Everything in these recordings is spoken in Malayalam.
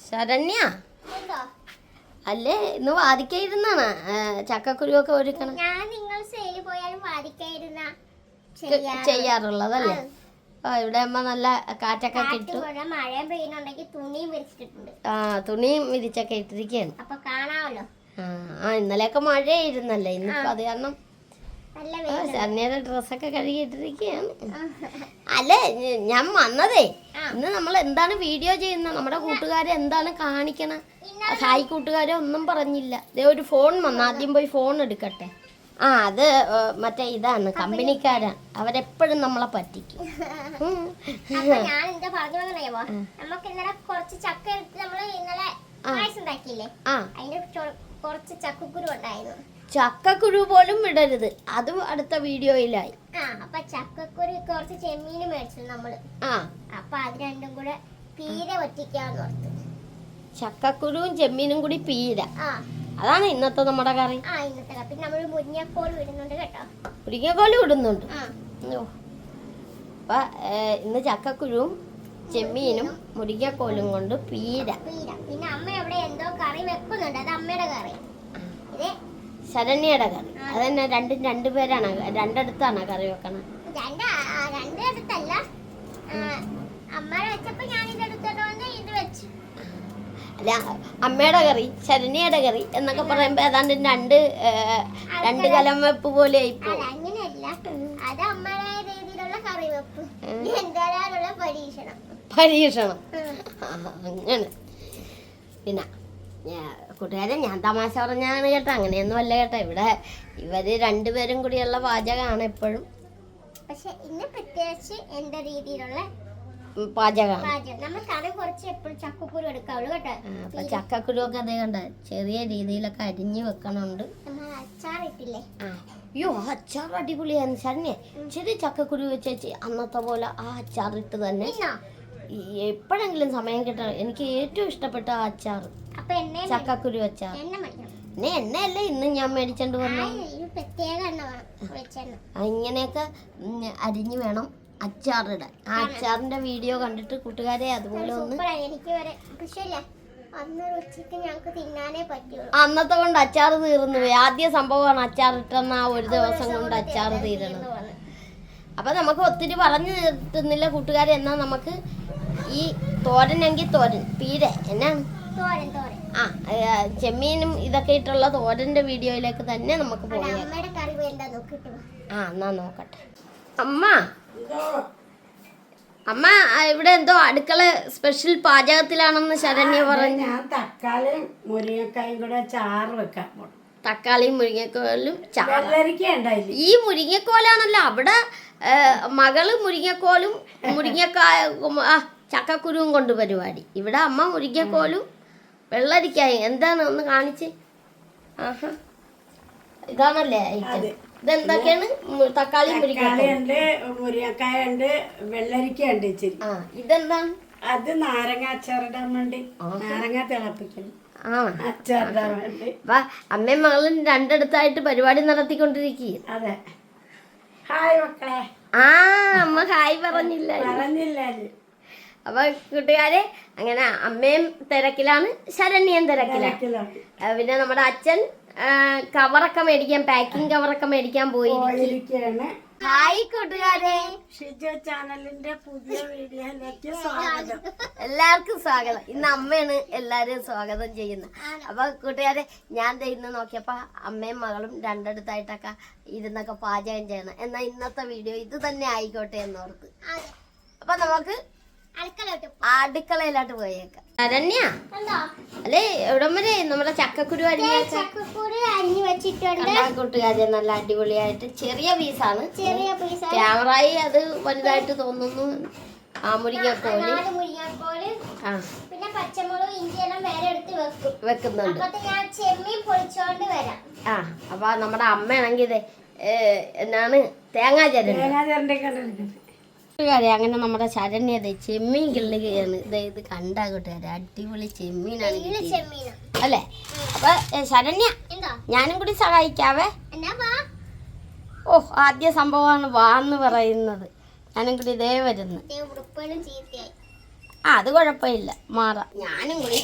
ശരണ്യ അല്ലേ ഇന്ന് വാദിക്കായിരുന്നാണ് ചക്കക്കുരുവൊക്കെ ഒരുക്കണം ചെയ്യാറുള്ളതല്ലേ? ഇവിടെ അമ്മ നല്ല കാറ്റൊക്കെ കിട്ടും. തുണിയും വിരിച്ചൊക്കെ ഇട്ടിരിക്കുകയാണ്. ഇന്നലെയൊക്കെ മഴയായിരുന്നല്ലേ, ഇന്നിപ്പോ അത് കാരണം ശരണ്യയുടെ ഡ്രസ്സൊക്കെ കഴുകിയിട്ടിരിക്കുകയാണ്. അല്ലേ ഞാൻ വന്നതേ, ഇന്ന് നമ്മൾ എന്താണ് വീഡിയോ ചെയ്യുന്നത്, നമ്മുടെ കൂട്ടുകാരെ എന്താണ് കാണിക്കണ? ഹായ് കൂട്ടുകാരെ ഒന്നും പറഞ്ഞില്ല. ദേ ഒരു ഫോൺ വന്നു, ആദ്യം പോയി ഫോൺ എടുക്കട്ടെ. അത് മറ്റേ ഇതാണ്, കമ്പനിക്കാരാണ്, അവരെപ്പോഴും നമ്മളെ പറ്റിക്കും. ചക്കക്കുരു പോലും വിടരുത്, അതും അടുത്ത വീഡിയോയിലായി. അപ്പൊ ചക്കക്കുരു കുറച്ച് ചെമ്മീന് മേടിച്ചു നമ്മള്. അപ്പൊ അത് രണ്ടും കൂടെ പീര വറ്റിക്കാന്ന് ഓർത്തു. ചക്കക്കുരുവും ചെമ്മീനും കൂടി പീര, അതാണ് ഇന്നത്തെ നമ്മുടെ കറി. ഇന്നത്തെ പിന്നെ നമ്മള് മുരിങ്ങക്കോല് ഇടുന്നുണ്ട് കേട്ടോ. മുരിങ്ങക്കോല് ഇടുന്നുണ്ട്. അപ്പൊ ഇന്ന് ചക്കക്കുരുവും ചെമ്മീനും മുരിങ്ങക്കോലും കൊണ്ട് പീര. പിന്നെ അമ്മ എവിടെ എന്തോ കറി വെക്കുന്നുണ്ട്, അത് അമ്മയുടെ കറി. ഇത് ശരണ്യയുടെ കറി. അതന്നെ രണ്ടുപേരാണ്, രണ്ടിടത്താണ് കറി വെക്കണം. രണ്ടിടത്തല്ല, അമ്മ വെച്ചപ്പോ ഞാൻ ഇതെടുത്തോണ്ട് വന്ന് ഇത് വെച്ചു. അല്ല, അമ്മയുടെ കറി ശരണ്യയുടെ കറി എന്നൊക്കെ പറയുമ്പോ ഏതാണ്ട് രണ്ട് കലം വെപ്പ് പോലെ ആയിപ്പോ. അങ്ങനെയല്ല, അത് അമ്മയുടെ രീതിയിലുള്ള കറി വെപ്പ്, എന്തായാലുള്ള പരീക്ഷണം അങ്ങനെ. പിന്നെ കൂട്ടുകാരെ, ഞാൻ തമാശ പറഞ്ഞാണ് കേട്ടോ, അങ്ങനെയൊന്നും അല്ല കേട്ടോ. ഇവിടെ ഇവര് രണ്ടുപേരും കൂടിയുള്ള പാചകമാണ് എപ്പോഴും. പക്ഷെ ഇന്ന് പ്രത്യേകിച്ച് എന്റെ രീതിയിലുള്ള പാചകമാണ്. അപ്പൊ ചക്കക്കുരു ഒക്കെ അതേ കണ്ട ചെറിയ രീതിയിലൊക്കെ അരിഞ്ഞു വെക്കണുണ്ട്. അയ്യോ, അച്ചാർ അടിപൊളിയാണ് ശരണ്യ. ചെറിയ ചക്കക്കുരു വെച്ചേച്ച് അന്നത്തെ പോലെ ആ അച്ചാറിട്ട് തന്നെ എപ്പോഴെങ്കിലും സമയം കിട്ടണം. എനിക്ക് ഏറ്റവും ഇഷ്ടപ്പെട്ട ആ അച്ചാർ ചക്കക്കുരു അച്ചാർ. എണ്ണയല്ലേ ഇന്ന് ഞാൻ മേടിച്ചോണ്ട് വന്നു. ഇങ്ങനെയൊക്കെ അരിഞ്ഞു വേണം അച്ചാറിടാൻ. ആ അച്ചാറിന്റെ വീഡിയോ കണ്ടിട്ട് കൂട്ടുകാരെ അതുപോലെ ഒന്ന്. അന്നത്തെ കൊണ്ട് അച്ചാർ തീർന്നു പോയി. ആദ്യ സംഭവമാണ് അച്ചാർ ഇട്ടെന്ന ആ ഒരു ദിവസം കൊണ്ട് അച്ചാർ തീരണം. അപ്പൊ നമുക്ക് ഒത്തിരി പറഞ്ഞു തീർത്തുന്നില്ല കൂട്ടുകാരെ. എന്നാ നമുക്ക് ഈ തോരനെങ്കിൽ തോരൻ, പീര എന്നാണ് ചെമ്മീനും ഇതൊക്കെ ഇട്ടുള്ള തോരന്റെ വീഡിയോയിലേക്ക് തന്നെ നമുക്ക് പോകാം. എന്നാ നോക്കട്ടെ. അമ്മ ഇവിടെ എന്തോ അടുക്കള സ്പെഷ്യൽ പാചകത്തിലാണെന്ന് ശരണ്യ പറഞ്ഞു. ഞാൻ തക്കാളിയും മുരിങ്ങക്കായും കൂടെ ചാറ് വെക്കാൻ പോണം. തക്കാളിയും മുരിങ്ങക്കോലും ചാറ്. ഈ മുരിങ്ങക്കോലാണല്ലോ അവിടെ മകള് മുരിങ്ങക്കോലും മുരിങ്ങക്കായ ചക്കക്കുരുവും കൊണ്ട് പരിപാടി. ഇവിടെ അമ്മ മുരിങ്ങക്കോലും വെള്ളരിക്കായും. എന്താണ് ഒന്ന് കാണിച്ച്? ഇതാണല്ലേ ഐറ്റം. ഇതെന്തൊക്കെയാണ്? തക്കാളി മുരിങ്ങക്കായ ഉണ്ട്, വെള്ളരിക്ക ഉണ്ട് ഇച്ചിരി. ഇതെന്താണ്? അത് നാരങ്ങ അച്ചാറിടാൻ വേണ്ടി, നാരങ്ങ തിളപ്പിക്കണം അച്ചാറിടാൻ വേണ്ടി. അമ്മയും മകളും രണ്ടിടത്തായിട്ട് പരിപാടി നടത്തിക്കൊണ്ടിരിക്കുക. അതെ. ഹായ് മക്കളെ. അമ്മ ഹായ് പറഞ്ഞില്ല. അപ്പൊ കൂട്ടുകാരെ, അങ്ങനെ അമ്മയും തിരക്കിലാണ്, ശരണ്യയും തിരക്കിലാണ്. പിന്നെ നമ്മുടെ അച്ഛൻ കവറൊക്കെ മേടിക്കാൻ, പാക്കിംഗ് കവറൊക്കെ മേടിക്കാൻ പോയിരിക്കുകയാണ്. ഹായ് കൂട്ടുകാരെ, ഷിജോ ചാനലിന്റെ പുതിയ വീഡിയോയിലേക്ക് സ്വാഗതം. എല്ലാവർക്കും സ്വാഗതം. ഇന്ന് അമ്മയാണ് എല്ലാരും സ്വാഗതം ചെയ്യുന്നത്. അപ്പൊ കൂട്ടുകാരെ, ഞാൻ ഇന്ന് നോക്കിയപ്പോ അമ്മയും മകളും രണ്ടിടത്തായിട്ടൊക്കെ ഇരുന്നൊക്കെ പാചകം ചെയ്യണം. എന്നാ ഇന്നത്തെ വീഡിയോ ഇത് തന്നെ ആയിക്കോട്ടെ എന്നോർത്ത്. അപ്പൊ നമുക്ക് അടുക്കളയിലോട്ട് പോയേക്കാം. ശരണ്യ അല്ലേ, എവിടം വരെ നമ്മുടെ ചക്കക്കുരു അരിഞ്ഞു വെച്ചിട്ടുണ്ട് കൂട്ടുകാരെ. നല്ല അടിപൊളിയായിട്ട് ചെറിയ പീസാണ്. ക്യാമറയിൽ അത് വലുതായിട്ട് തോന്നുന്നു. മുരിങ്ങക്കോല് പിന്നെ പച്ചമുളക് ഇഞ്ചിയെല്ലാം വേറെ എടുത്ത് വെക്കുന്നുണ്ട്. അപ്പൊ നമ്മുടെ അമ്മയാണെങ്കിൽ എന്നാണ് തേങ്ങാ ചിരണ്ടി. അങ്ങനെ നമ്മുടെ ശരണ്യത ചെമ്മീൻ കിള്ളുകയാണ്. ഇത് കണ്ടാ കൂട്ടുകാരെ, അടിപൊളി ചെമ്മീനാണ് അല്ലേ? അപ്പൊ ശരണ്യ, ഞാനും കൂടി സഹായിക്കാവേ. ആദ്യ സംഭവമാണ് വാന്ന് പറയുന്നത്. ഞാനും കൂടി ഇതേ വരുന്നു. അത് കുഴപ്പമില്ല, മാറാം. ഞാനും കൂടി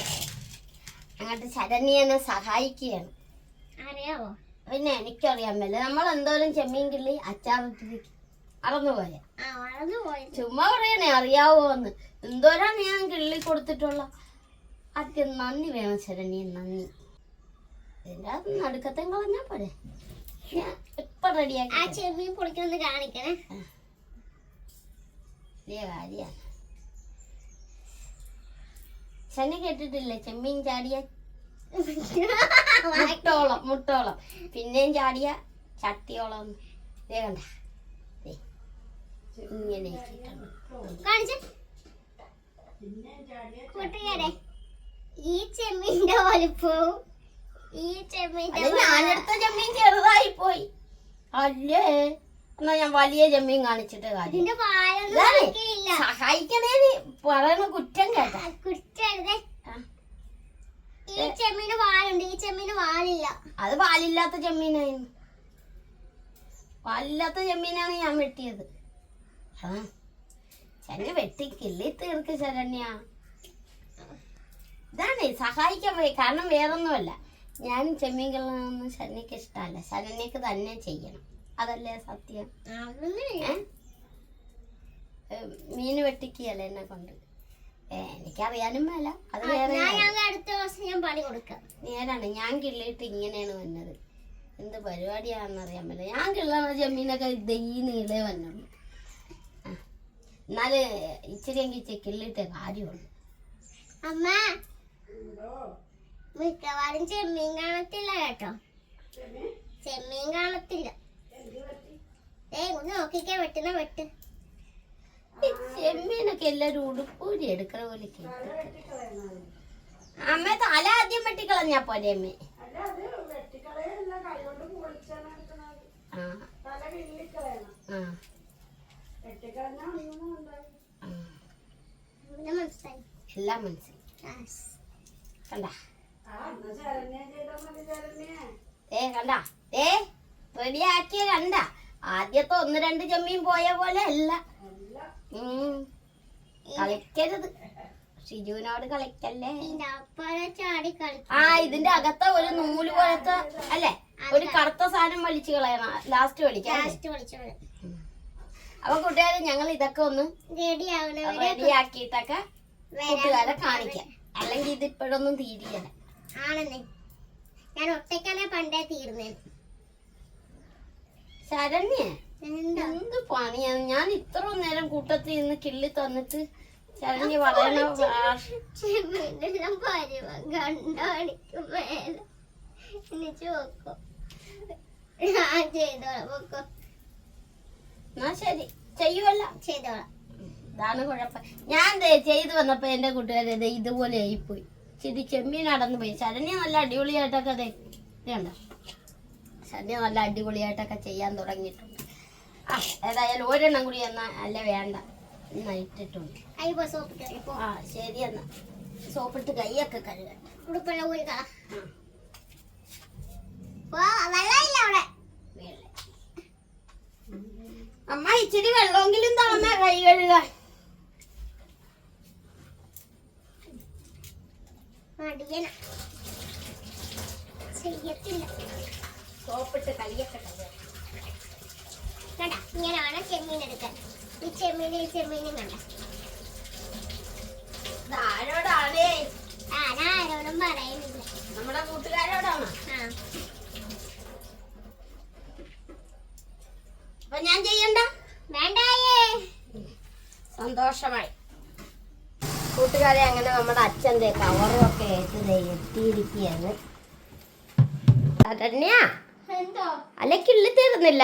അങ്ങോട്ട് ശരണ്യനെ സഹായിക്കുകയാണ്. അറിയാവോ? പിന്നെ എനിക്കറിയാൻ മേല. നമ്മൾ എന്തോരം ചെമ്മീൻ കിള്ളി അച്ചാറിട്ടിരിക്കും. മറന്നുപോയ ചുമ്മാ പറയണേ അറിയാവോന്ന്. എന്തോരാണ് ഞാൻ കിള്ളി കൊടുത്തിട്ടുള്ള. ആദ്യം നന്ദി വേണം ശരണ്യ, നന്ദി. ഇതിൻ്റെ അത് നടുക്കത്തെ കളഞ്ഞാ പോരെ. ഞാൻ ഇപ്പൊ റെഡിയാക്കി. ആ ചെമ്മീൻ പൊളിക്കൊന്ന് കാണിക്കണേ. വലിയ കാര്യമാണ്. ശനി കേട്ടിട്ടില്ലേ ചെമ്മീൻ ചാടിയ മുട്ടോളം പിന്നെയും ചാടിയ ചട്ടിയോളം. കണ്ട ഇങ്ങനെ കൂട്ടുകാരെ, ഈ ചെമ്മീന്റെ വലിപ്പവും ഈ ചെമ്മീന്റെ ഞാനെടുത്ത ചെമ്മീൻ ചെറുതായി പോയി അല്ലേ. എന്നാ ഞാൻ വലിയ ചെമ്മീൻ കാണിച്ചിട്ട് കാര്യം. സഹായിക്കണേന് പറയണ കുറ്റം കേട്ടാ. കുറ്റരുതേ. ഈ ചെമ്മീന് വാലുണ്ട്, ഈ ചെമ്മീന് വാലില്ല. അത് വാലില്ലാത്ത ചെമ്മീനായിരുന്നു. വാലില്ലാത്ത ചെമ്മീനാണ് ഞാൻ വെട്ടിയത്. ശനി വെട്ടി കിള്ളി തീർക്ക് ശരണ്യ. ഇതാണ് സഹായിക്കാൻ പോയി. കാരണം വേറൊന്നുമല്ല, ഞാൻ ചെമ്മീൻ കിള്ളൊന്നും ശരണ്യക്ക് ഇഷ്ടമല്ല. ശരണ്യക്ക് തന്നെ ചെയ്യണം. അതല്ലേ സത്യം. മീന് വെട്ടിക്കുകയല്ലേ എന്നെ കൊണ്ട്. എനിക്കറിയാനും മേല. അത് വേറെ അടുത്ത ദിവസം ഞാൻ പണി കൊടുക്കാം. നേരാണ്. ഞാൻ കിള്ളിയിട്ട് ഇങ്ങനെയാണ് വന്നത്. എന്ത് പരിപാടിയാണെന്നറിയാൻ മേല. ഞാൻ കിള്ളണ ചെമ്മീനൊക്കെ ഈ നീളേ വന്നുള്ളൂ. എന്നാല് ഇച്ചിരിയെങ്കിൽ കിള്ളിയിട്ടേ കാര്യമുള്ളൂ. അമ്മ മിക്കവാറും ചെമ്മീൻ കാണത്തില്ല കേട്ടോ. ചെമ്മീൻ കാണത്തില്ല. ഒന്ന് നോക്കിക്കാൻ വെട്ടുന്ന വെട്ട്. ചെമ്മീനൊക്കെ എല്ലാരും ഉടുപ്പൂരി എടുക്കണ പോലെ. അമ്മ തല ആദ്യം വെട്ടിക്കളഞ്ഞാ പോലെ അമ്മേ. എല്ലാം മനസ്സിലായി. കണ്ട കണ്ട റെഡിയാക്കിയ കണ്ട. ആദ്യത്തെ 1-2 ചെമ്മീൻ പോയ പോലെ അല്ല. കളിക്കരുത്, ഷിജുവിനോട് കളിക്കല്ലേ. ഇതിന്റെ അകത്ത ഒരു നൂല് പോലത്തെ അല്ലേ, ഒരു കറുത്ത സാധനം വലിച്ചു കളയണം. ലാസ്റ്റ് വലിക്കാം. അപ്പൊ കൂട്ടുകാരെ, ഞങ്ങൾ ഇതൊക്കെ ഒന്ന് റെഡിയാക്കിയിട്ടൊക്കെ കൂട്ടുകാരെ കാണിക്കാം. അല്ലെങ്കിൽ ഇത് ഇപ്പോഴൊന്നും തീരില്ല. ആണെന്നേ, ഞാൻ ഒറ്റയ്ക്കാണെ പണ്ടേ തീർന്നേ. ശരണ്യ എന്ത് പണിയാണ്. ഞാൻ ഇത്ര നേരം കൂട്ടത്തിൽ നിന്ന് കിള്ളി തന്നിട്ട് ശരണ്യ പറയണ എന്നാ ശരി, ചെയ്യുവല്ല, ചെയ്തോളാം. ഇതാണ് കുഴപ്പം. ഞാൻ ചെയ്തു വന്നപ്പോ എന്റെ കൂട്ടുകാരെ ഇതുപോലെ ആയിപ്പോയി. ശരി, ചെമ്മീൻ നടന്നു പോയി. ശരണ്യ നല്ല അടിപൊളിയായിട്ടൊക്കെ ഇതുണ്ട. ശരണ്യ നല്ല അടിപൊളിയായിട്ടൊക്കെ ചെയ്യാൻ തുടങ്ങിയിട്ടുണ്ട്. ഏതായാലും ഒരെണ്ണം കൂടി എന്നാ അല്ല വേണ്ട, ഇട്ടിട്ടുണ്ട്. ശരി, എന്നാ സോപ്പിട്ട് കൈയൊക്കെ കഴുകാൻ. അമ്മ ഇച്ചിരി വെള്ളമെങ്കിലും താമ കൈ കഴുകാൻ. സോപ്പിട്ട് കൈയൊക്കെ കഴുകാൻ. ഇങ്ങനെയാണ് ചെമ്മീൻ എടുക്കാൻ. ഈ ചെമ്മീനും കണ്ട. ആരോടാണേ? ആരോടും പറയുന്നില്ല, നമ്മുടെ കൂട്ടുകാരോടാണ്. അപ്പൊ ഞാൻ ചെയ്യണ്ട? വേണ്ടായേ. സന്തോഷമായി. കൂട്ടുകാരെ, അങ്ങനെ നമ്മുടെ അച്ഛൻ്റെ കവറും ഒക്കെ എത്തിയിരിക്കുകയാണ്. ശരണ്യ, അല്ല കിള്ളി തീർന്നില്ല.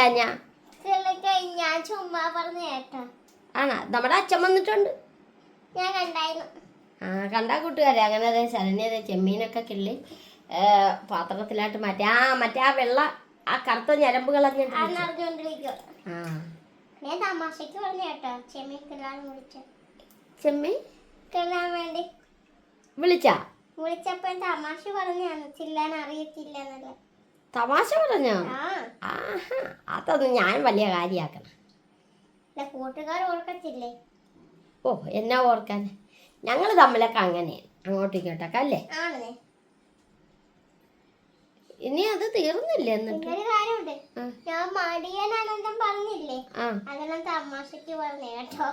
ഞാൻ ചുമ്മാ പറഞ്ഞ കേട്ടോ. ആണോ? നമ്മുടെ അച്ഛൻ വന്നിട്ടുണ്ട്. ഞാൻ കണ്ടായിരുന്നു. കണ്ടാ കൂട്ടുകാരെ. അങ്ങനെ ശരണ്യ ചെമ്മീനൊക്കെ കിള്ളി പാത്രത്തിലായിട്ട് മറ്റേ ആ വെള്ള ആ കറുത്ത ഞരമ്പുകളൊക്കെ ഞാൻ തമാശക്ക് പറഞ്ഞ കേട്ടോ. ചെമ്മീൻ കിള്ളാൻ വേണ്ടി വിളിച്ചപ്പോ തമാശ പറഞ്ഞാണ്. ചില്ലാൻ അറിയത്തില്ല എന്നല്ല. തമാശ പറഞ്ഞോ? അതൊന്നും ഞാൻ വലിയ കാര്യാക്കണം. കൂട്ടുകാർ ഓർക്കത്തില്ലേ? ഓ, എന്നാ ഓർക്കാൻ. ഞങ്ങൾ തമ്മിലൊക്കെ അങ്ങനെയാണ്, അങ്ങോട്ടും ഇങ്ങോട്ടൊക്കെ അല്ലേ. ആണല്ലേ. ഇനി അത് തീർന്നില്ലേ എന്നിട്ട്? ഒരു കാര്യമുണ്ട്, ഞാൻ മടിയനാണെന്നും പറഞ്ഞില്ലേ, ആ, അതെല്ലാം തമാശക്ക് പറഞ്ഞേ കേട്ടോ.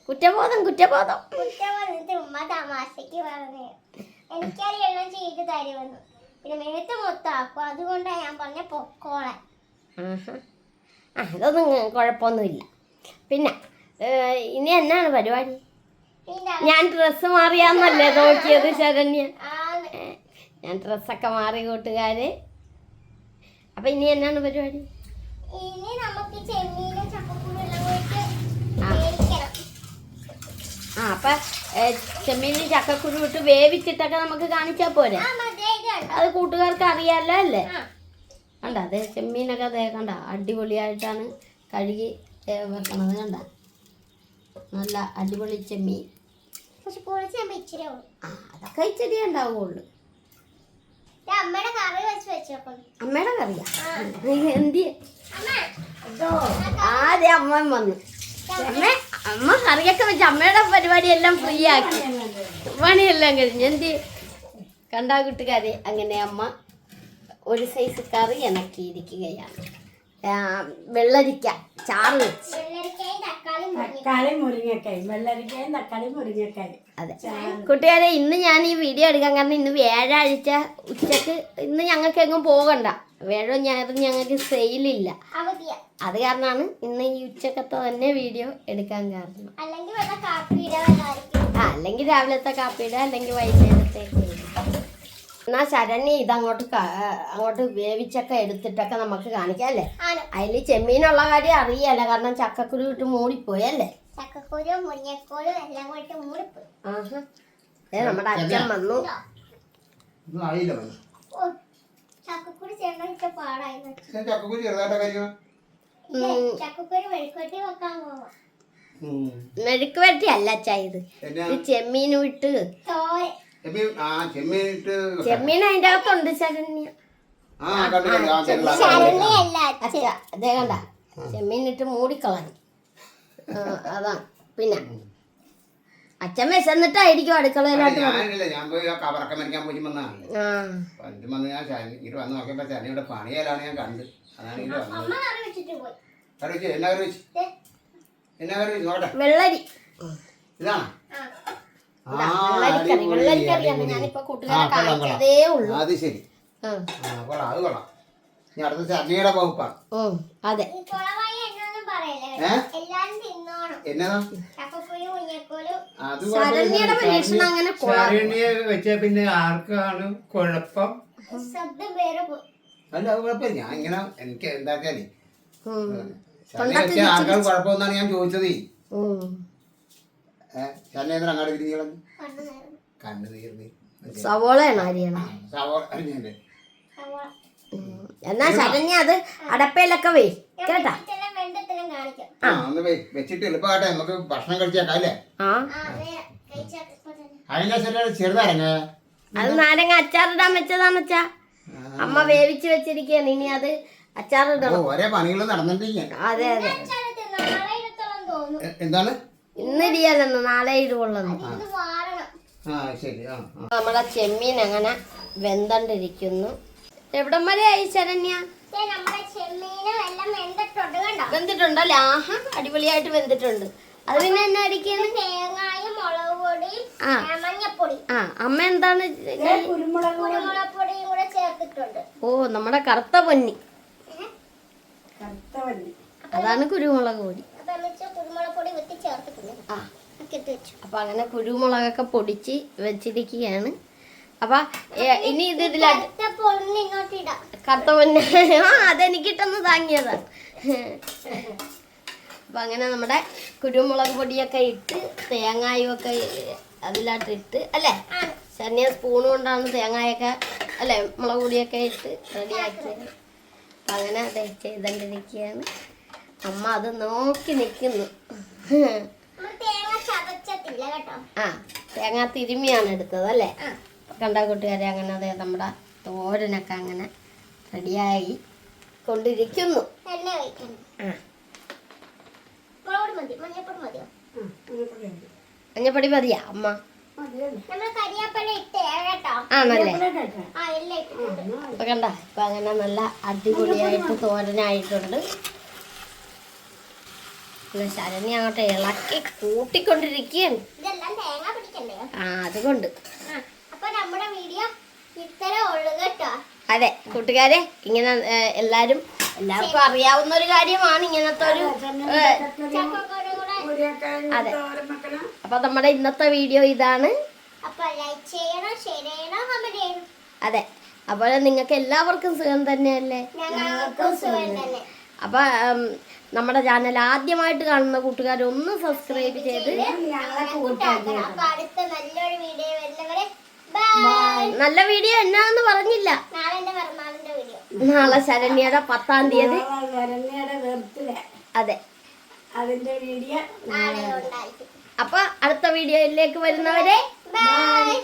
കുറ്റബോധം കുറ്റബോധം. കുറ്റം ചുമ്മാ തമാശക്ക് പറഞ്ഞേ. എനിക്കറിയെല്ലാം ചെയ്ത് തരുമെന്ന്, പിന്നെ മേത്ത് മൊത്തം ആക്കും, അതുകൊണ്ടാണ് ഞാൻ പറഞ്ഞ പൊക്കോളാൻ. അതൊന്നും കുഴപ്പമൊന്നുമില്ല. പിന്നെ ഇനി എന്നാണ് പരിപാടി? ഞാൻ ഡ്രസ്സ് മാറിയാന്നല്ലേ നോക്കിയത് ശരണ്യ? ഞാൻ ഡ്രസ്സൊക്കെ മാറി കൂട്ടുകാര്. അപ്പൊ ഇനി എന്നാണ് പരിപാടി? ഇനി നമുക്ക് ചെമ്മീനും ചക്കക്കുരും എല്ലാം കൂടി വേവിക്കണം. അപ്പൊ ചെമ്മീനും ചക്കക്കുരു ഇട്ട് വേവിച്ചിട്ടൊക്കെ നമുക്ക് കാണിച്ചാ പോരെ? അത് കൂട്ടുകാർക്ക് അറിയാലോ അല്ലേ? കണ്ട അതെ, ചെമ്മീനൊക്കെ അതേ കണ്ട അടിപൊളിയായിട്ടാണ് കഴുകി വെക്കണത്. കണ്ട നല്ല അടിപൊളി ചെമ്മീൻ. അതൊക്കെ ഇച്ചിരി ഉണ്ടാവുള്ളൂ. അമ്മയുടെ കറി വെച്ച് വെച്ചോക്കണം. അമ്മയുടെ കറിയാ? എന്തി ആദ്യം അമ്മ വന്നു. അമ്മ കറിയൊക്കെ വെച്ച് അമ്മയുടെ പരിപാടി എല്ലാം ഫ്രീ ആക്കി, പണിയെല്ലാം കഴിഞ്ഞു. എന്തി കണ്ടാ കൂട്ടുകാരെ, അങ്ങനെ അമ്മ ഒരു സൈസ് കറി ഇണക്കിയിരിക്കുകയാണ്. വെള്ളരിക്ക ചാറ് വെച്ച്. തക്കാളി മുരിങ്ങക്കായി, വെള്ളരിക്കായും തക്കാളി മുരിങ്ങക്കായി. അതെ കൂട്ടുകാരെ, ഇന്ന് ഞാൻ ഈ വീഡിയോ എടുക്കാൻ കാരണം ഇന്ന് വ്യാഴാഴ്ച ഉച്ചക്ക് ഇന്ന് ഞങ്ങൾക്ക് എങ്ങും പോകണ്ട. വ്യാഴം ഞായറും ഞങ്ങൾക്ക് സെയിലില്ല, അത് കാരണമാണ് ഇന്ന് ഈ ഉച്ചക്കത്തെ തന്നെ വീഡിയോ എടുക്കാൻ കാരണം. അല്ലെങ്കിൽ രാവിലത്തെ കാപ്പിയുടെ, അല്ലെങ്കിൽ വൈകുന്നേരത്തേക്ക്. എന്നാ ശരണ്യ അങ്ങോട്ട് വേവിച്ചൊക്കെ എടുത്തിട്ടൊക്കെ നമുക്ക് കാണിക്കാം അല്ലേ? അതിൽ ചെമ്മീനുള്ള കാര്യം അറിയാല, കാരണം ചക്കക്കുരു ഇട്ട് മൂടിപ്പോയല്ലേ. ചക്കക്കുരും മുരിങ്ങക്കോലും എല്ലാം കൂടി മൂടിപ്പോയി. നമ്മുടെ അച്ഛൻ വന്നു. ചക്കക്കുരു ചേർന്നിട്ട് പാടായി. ചക്കക്കുരു മെഴുക്കുവരട്ടി വെക്കാൻ പോവാ. മെഴുക്കുവരട്ടി അല്ല അച്ഛാ, ഇത് ചെമ്മീനും ഇട്ട് ചെമ്മീൻ അതിന്റെ അകത്തുണ്ട് ശരണ്യ. അതേ കണ്ട ചെമ്മീനിട്ട് മൂടിക്കളഞ്ഞു. അതാണ്. പിന്നെ അച്ഛൻ വിശന്നിട്ടായിരിക്കും അടുക്കളയിലോട്ട്. വെള്ളരി വെള്ളരിക്കറിയാണ് ഞാനിപ്പോ കൂട്ടുകാരെ കാണിച്ചതേ ഉള്ളൂ. അത് ശരി, അത് കൊള്ളാം. ഞാൻ അടുത്ത ചട്നിയുടെ വകുപ്പാണ്. അതെ, എന്നതാ ശരണ്യയുടെ പരീക്ഷണം അങ്ങനെ വെച്ച പിന്നെ ആർക്കാണ് കുഴപ്പം? അല്ല അത് കുഴപ്പമില്ല. ഞാൻ ഇങ്ങനെ എനിക്ക് എന്താച്ചാലേ ആർക്കാണ് കുഴപ്പമെന്നാണ് ഞാൻ ചോദിച്ചത്. ചന്നേന്ദ്രൻ അങ്ങോട്ട് തിരിഞ്ഞു കളഞ്ഞു, കണ്ണു തീർന്നി. സവോളയാണ് അരിയണം. സവോള അരിഞ്ഞല്ലേ? എന്നാ ശരണ്യ അത് അടപ്പയിലൊക്കെ വേ കേട്ടാ. വെച്ചിട്ട് എളുപ്പമാട്ടെ, നമുക്ക് ഭക്ഷണം കഴിച്ചേക്കാം അല്ലേ? അതിന്റെ ചെറുതാരങ്ങ അത് നാരങ്ങ അച്ചാറിടാൻ വെച്ചതാന്ന് വെച്ചാ അമ്മ വേവിച്ച് വെച്ചിരിക്കുകയാണ്. ഇനി അത് അച്ചാറിടണം. ഓരോ പണികളും നടന്നിട്ടില്ല. അതെ അതെ. എന്താണ് ഇന്നിടിയാലെന്ന് നാളെ ഇടുകൊള്ളുന്നു. നമ്മളെ ചെമ്മീൻ അങ്ങനെ വെന്തണ്ടിരിക്കുന്നു. എവിടം വരെ ആയി ശരണ്യ? വെന്തിട്ടുണ്ടല്ലേ? ആഹാ, അടിപൊളിയായിട്ട് വെന്തിട്ടുണ്ട്. അത് പിന്നെ എന്നാ അരിക്കുന്നു? തേങ്ങായും മുളക് പൊടിയും മഞ്ഞപ്പൊടി. അമ്മ എന്താണ് കുരുമുളക് പൊടിയും കൂടെ ചേർത്തിട്ടുണ്ട്. ഓ, നമ്മുടെ കറുത്ത പൊന്നി, അതാണ് കുരുമുളക് പൊടി. കുരുമുളക് പൊടി വെട്ടി ചേർത്തിട്ടുണ്ട്. അപ്പൊ അങ്ങനെ കുരുമുളകൊക്കെ പൊടിച്ച് വെച്ചിരിക്കുകയാണ്. അപ്പൊ ഇനി ഇതിലാ കറുത്ത പൊന്ന് അതെനിക്കിട്ടൊന്ന് താങ്ങിയതാണ്. അപ്പൊ അങ്ങനെ നമ്മുടെ കുരുമുളക് പൊടിയൊക്കെ ഇട്ട് തേങ്ങായും ഒക്കെ അതിലാട്ടിട്ട് അല്ലേ ശരണ്യ സ്പൂൺ കൊണ്ടാണ് തേങ്ങയൊക്കെ അല്ലേ മുളക് പൊടിയൊക്കെ ഇട്ട് റെഡിയാക്കിയത്. അപ്പം അങ്ങനെ അത് ചെയ്തുകൊണ്ടിരിക്കുകയാണ്. അമ്മ അത് നോക്കി നിൽക്കുന്നു. തേങ്ങ തിരുമിയാണ് എടുത്തത് അല്ലേ? കണ്ട കൂട്ടുകാരെ, അങ്ങനെ അതെ നമ്മുടെ തോരനൊക്കെ അങ്ങനെ റെഡിയായി കൊണ്ടിരിക്കുന്നു. മഞ്ഞപ്പൊടി മതിയാ അമ്മ? നമ്മൾ കരിയാപ്പല ഇട്ടേ കേട്ടോ. ആണല്ലേ? ആ എല്ലാം ഇട്ടിട്ടുണ്ട്. ഇപ്പൊ കണ്ട ഇപ്പൊ അങ്ങനെ നല്ല അടിപൊളിയായിട്ട് തോരനായിട്ടുണ്ട്. ശരണ്യ അങ്ങോട്ട് ഇളക്കി കൂട്ടിക്കൊണ്ടിരിക്കുകയാണ്. ഇതെല്ലാം തേങ്ങ പിടിക്കണ്ടേ? അതുകൊണ്ട് അപ്പൊ നമ്മുടെ വീഡിയോ ഇത്രേ ഉള്ളു കേട്ടോ. അതെ കൂട്ടുകാരെ, ഇങ്ങനെ എല്ലാവർക്കും അറിയാവുന്ന ഒരു കാര്യമാണ് ഇങ്ങനത്തെ ഒരു അതെ. അപ്പൊ നമ്മുടെ ഇന്നത്തെ വീഡിയോ ഇതാണ്. അപ്പൊ ലൈക്ക് ചെയ്യണം, ഷെയർ ചെയ്യണം, കമന്റ് ചെയ്യണം. അതെ, അപ്പോൾ നിങ്ങൾക്ക് എല്ലാവർക്കും സുഖം തന്നെയല്ലേ? ഞങ്ങൾക്കും സുഖം തന്നെ. അപ്പൊ നമ്മുടെ ചാനൽ ആദ്യമായിട്ട് കാണുന്ന കൂട്ടുകാർ ഒന്ന് സബ്സ്ക്രൈബ് ചെയ്ത് അപ്പൊ അടുത്ത നല്ലൊരു വീഡിയോ വരുന്നവരെ ബൈ. നല്ല വീഡിയോ എന്നാന്ന് പറഞ്ഞില്ല. നാളെ എന്റെ പിറന്നാളിന്റെ വീഡിയോ. നാളെ ശരണ്യയുടെ 10-ാം തീയതി. അതെ, അതിന്റെ വീഡിയോ നാളെ ഉണ്ടായിരിക്കും. അപ്പൊ അടുത്ത വീഡിയോയിലേക്ക് വരുന്നവരെ ബൈ.